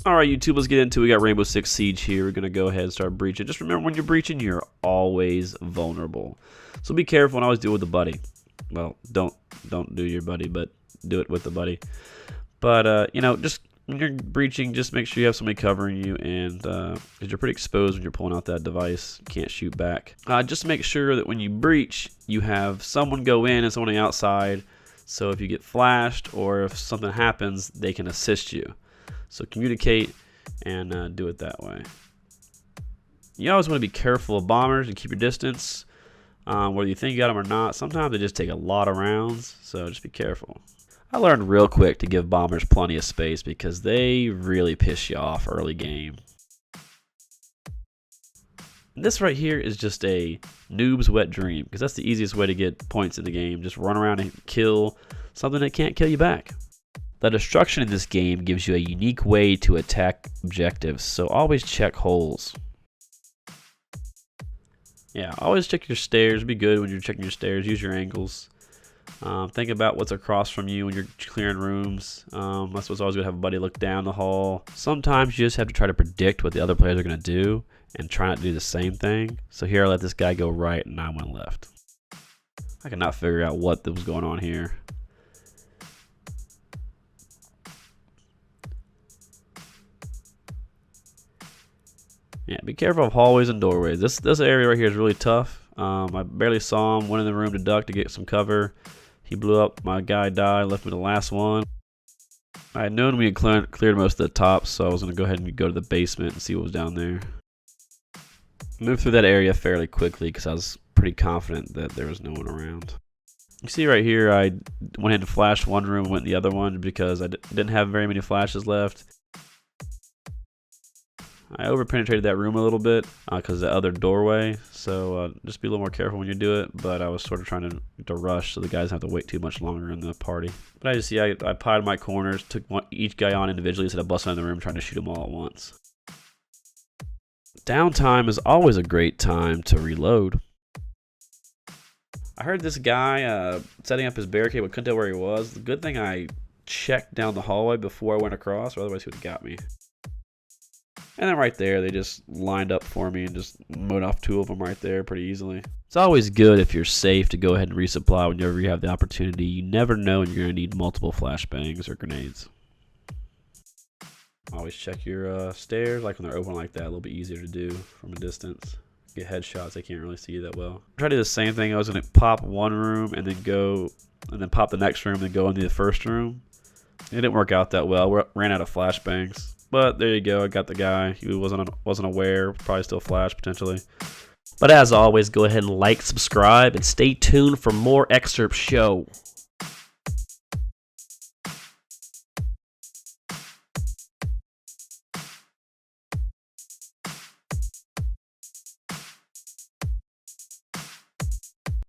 Alright, YouTube, let's get into it. We got Rainbow Six Siege here. We're going to go ahead and start breaching. Just remember, when you're breaching, you're always vulnerable. So be careful and always do it with a buddy. Well, don't do your buddy, but do it with the buddy. But, just when you're breaching, just make sure you have somebody covering you, and because you're pretty exposed when you're pulling out that device. You can't shoot back. Just make sure that when you breach, you have someone go in and someone on the outside. So if you get flashed or if something happens, they can assist you. So communicate and do it that way. You always want to be careful of bombers and keep your distance. Whether you think you got them or not, sometimes they just take a lot of rounds, so just be careful. I learned real quick to give bombers plenty of space because they really piss you off early game. This right here is just a noob's wet dream because that's the easiest way to get points in the game. Just run around and kill something that can't kill you back. The destruction in this game gives you a unique way to attack objectives, so always check holes. Yeah, always check your stairs. Be good when you're checking your stairs. Use your angles. Think about what's across from you when you're clearing rooms. That's what's always good to have a buddy look down the hall. Sometimes you just have to try to predict what the other players are going to do and try not to do the same thing. So here I let this guy go right and I went left. I could not figure out what was going on here. Yeah, be careful of hallways and doorways. This area right here is really tough. I barely saw him. Went in the room to duck to get some cover. He blew up. My guy died. Left me the last one. I had known we had cleared most of the top, so I was going to go ahead and go to the basement and see what was down there. Moved through that area fairly quickly because I was pretty confident that there was no one around. You see right here, I went ahead and flashed one room and went in the other one because I didn't have very many flashes left. I over-penetrated that room a little bit because of the other doorway, so just be a little more careful when you do it, but I was sort of trying to rush so the guys don't have to wait too much longer in the party. But I just see I pied my corners, took each guy on individually instead of busting in the room trying to shoot them all at once. Downtime is always a great time to reload. I heard this guy setting up his barricade but couldn't tell where he was. The good thing I checked down the hallway before I went across, or otherwise he would have got me. And then right there, they just lined up for me and just mowed off two of them right there pretty easily. It's always good if you're safe to go ahead and resupply whenever you have the opportunity. You never know when you're going to need multiple flashbangs or grenades. Always check your stairs, like when they're open like that, a little bit easier to do from a distance. Get headshots, they can't really see you that well. Try to do the same thing. I was going to pop one room and then pop the next room and then go into the first room. It didn't work out that well. Ran out of flashbangs. But there you go, I got the guy. He wasn't aware, probably still flash potentially. But as always, go ahead and like, subscribe, and stay tuned for more XcerptShow.